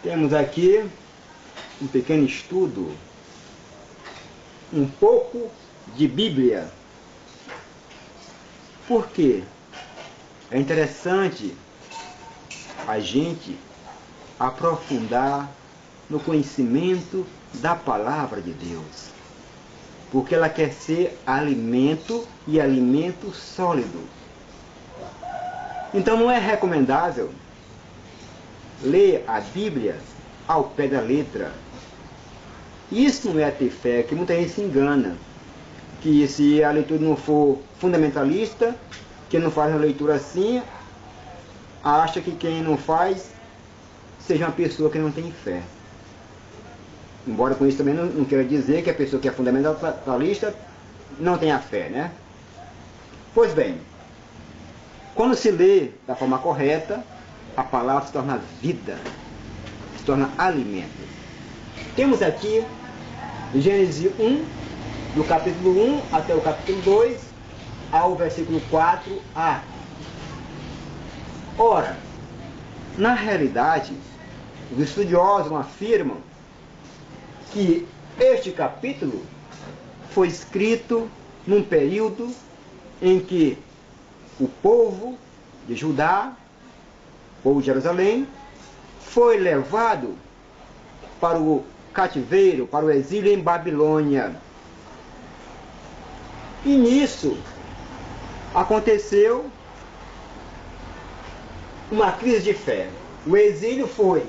Temos aqui um pequeno estudo, um pouco de Bíblia. Por quê? É interessante a gente aprofundar no conhecimento da palavra de Deus, porque ela quer ser alimento e alimento sólido. Então não é recomendável ler a Bíblia ao pé da letra. Isso não é ter fé, que muita gente se engana, que se a leitura não for fundamentalista, quem não faz a leitura assim, acha que quem não faz seja uma pessoa que não tem fé. Embora com isso também não queira dizer que a pessoa que é fundamentalista não tenha fé, né? Pois bem, quando se lê da forma correta, a palavra se torna vida, se torna alimento. Temos aqui Gênesis 1, do capítulo 1 até o capítulo 2, ao versículo 4a. Ora, na realidade, os estudiosos afirmam que este capítulo foi escrito num período em que o povo de Judá, o povo de Jerusalém, foi levado para o cativeiro, para o exílio em Babilônia. E nisso aconteceu uma crise de fé. O exílio foi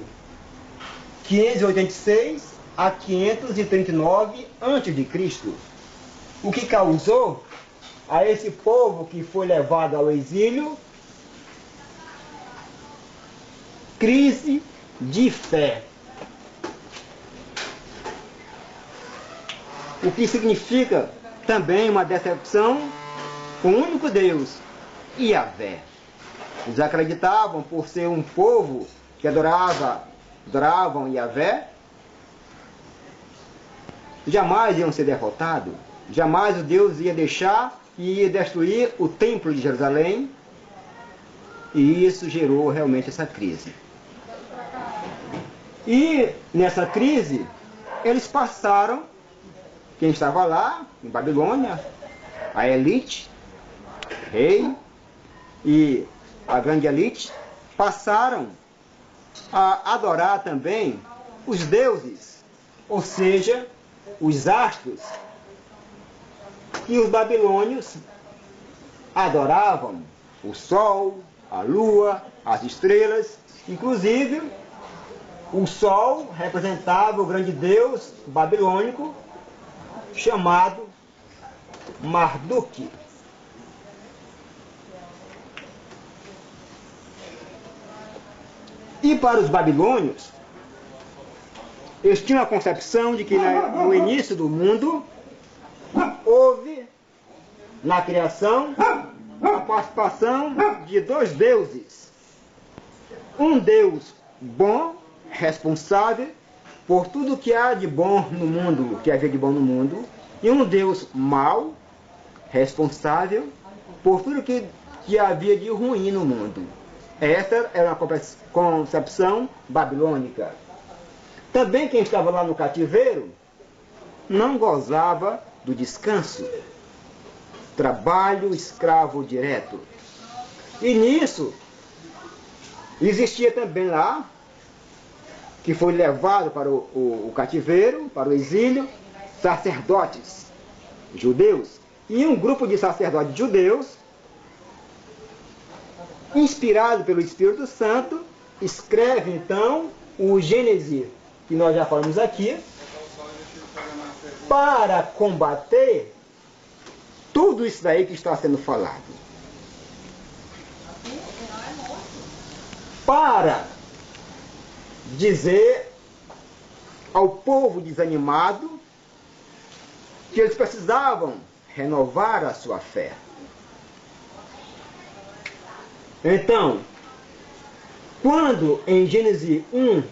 586 a 539 a.C. O que causou a esse povo que foi levado ao exílio crise de fé. O que significa também uma decepção com o único Deus, Yahvé. Eles acreditavam, por ser um povo que adoravam Yahvé, jamais iam ser derrotados, jamais o Deus ia deixar e ia destruir o templo de Jerusalém, e isso gerou realmente essa crise. E nessa crise, eles passaram, quem estava lá, em Babilônia, a elite, rei e a grande elite, passaram a adorar também os deuses, ou seja, os astros, que os babilônios adoravam, o sol, a lua, as estrelas. Inclusive, o sol representava o grande deus babilônico chamado Marduk. E para os babilônios, eles tinham a concepção de que no início do mundo houve, na criação, a participação de dois deuses. Um Deus bom, responsável por tudo que há de bom no mundo, que havia de bom no mundo, e um Deus mau, responsável por tudo que havia de ruim no mundo. Essa era uma concepção babilônica. Também quem estava lá no cativeiro não gozava do descanso, trabalho escravo direto. E nisso existia também lá, que foi levado para o cativeiro, para o exílio, sacerdotes judeus. E um grupo de sacerdotes judeus, inspirado pelo Espírito Santo, escreve então o Gênesis, que nós já falamos aqui, para combater tudo isso daí que está sendo falado. Para dizer ao povo desanimado que eles precisavam renovar a sua fé. Então, quando em Gênesis 1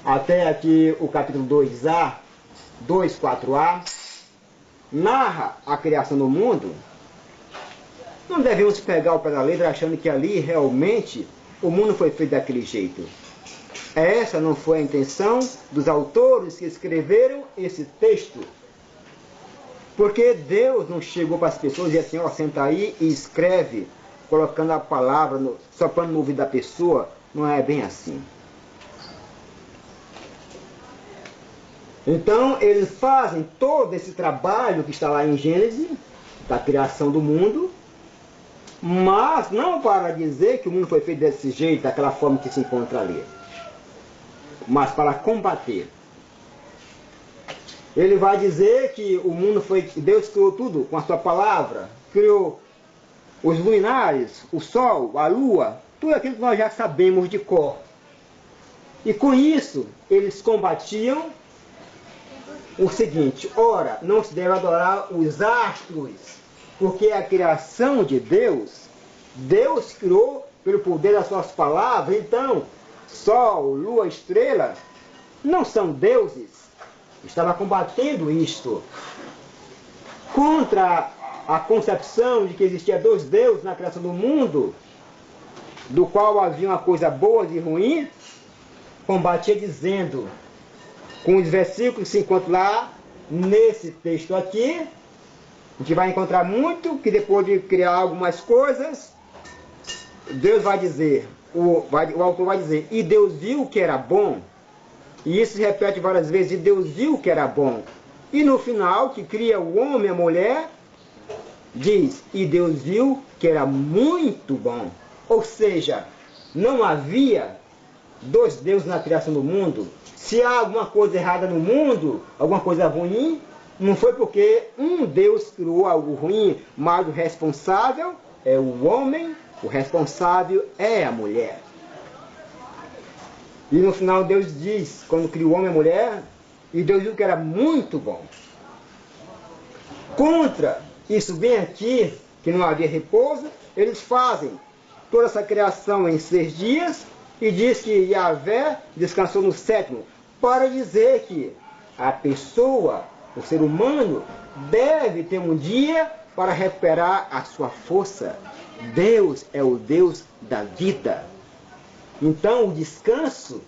até aqui o capítulo 2a, 4a, narra a criação do mundo, não devemos pegar o pé da letra achando que ali realmente o mundo foi feito daquele jeito. essa não foi a intenção dos autores que escreveram esse texto. Porque Deus não chegou para as pessoas e disse assim, ó, senta aí e escreve, colocando a palavra, soprando no ouvido da pessoa. Não é bem assim. Então, eles fazem todo esse trabalho que está lá em Gênesis, da criação do mundo, mas não para dizer que o mundo foi feito desse jeito, daquela forma que se encontra ali, mas para combater. Ele vai dizer que o mundo foi... Deus criou tudo com a sua palavra, criou os luminares, o sol, a lua, tudo aquilo que nós já sabemos de cor. E com isso, eles combatiam o seguinte: ora, não se deve adorar os astros, porque a criação de Deus, Deus criou pelo poder das suas palavras. Então, sol, lua, estrela, não são deuses. Estava combatendo isto. Contra a concepção de que existia dois deuses na criação do mundo, do qual havia uma coisa boa e ruim, combatia dizendo, com os versículos que se encontram lá, nesse texto aqui, a gente vai encontrar muito, que depois de criar algumas coisas, Deus vai dizer, o autor vai dizer, e Deus viu que era bom, e isso se repete várias vezes, e Deus viu que era bom. E no final, que cria o homem e a mulher, diz, e Deus viu que era muito bom. Ou seja, não havia dois deuses na criação do mundo. Se há alguma coisa errada no mundo, alguma coisa ruim, não foi porque um Deus criou algo ruim, mas o responsável é o homem, o responsável é a mulher. E no final Deus diz, quando criou o homem e a mulher, e Deus viu que era muito bom. Contra isso bem aqui, que não havia repouso, eles fazem toda essa criação em 6 dias, e diz que Yahvé descansou no 7º, para dizer que a pessoa, o ser humano, deve ter um dia para recuperar a sua força. Deus é o Deus da vida. Então o descanso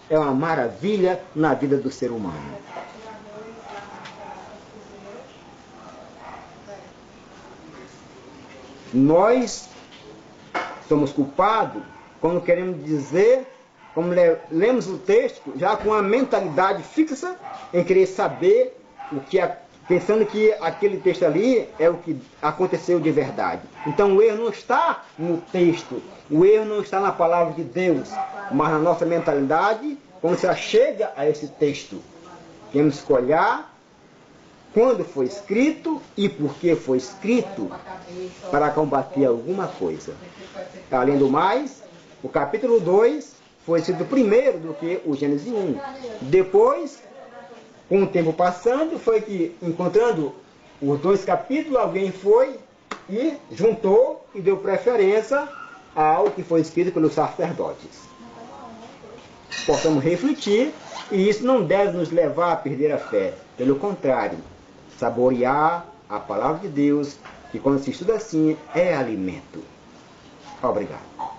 é uma maravilha na vida do ser humano. Nós somos culpados quando queremos dizer, como lemos o texto, já com a mentalidade fixa em querer saber o que pensando que aquele texto ali é o que aconteceu de verdade. Então o erro não está no texto, o erro não está na palavra de Deus, mas na nossa mentalidade, quando se chega a esse texto. Temos que olhar quando foi escrito e por que foi escrito, para combater alguma coisa. Além do mais, o capítulo 2 foi escrito primeiro do que o Gênesis 1. Depois, com o tempo passando, foi que, encontrando os 2 capítulos, alguém foi e juntou e deu preferência ao que foi escrito pelos sacerdotes. Possamos refletir, e isso não deve nos levar a perder a fé. Pelo contrário, saborear a palavra de Deus, que quando se estuda assim, é alimento. Obrigado.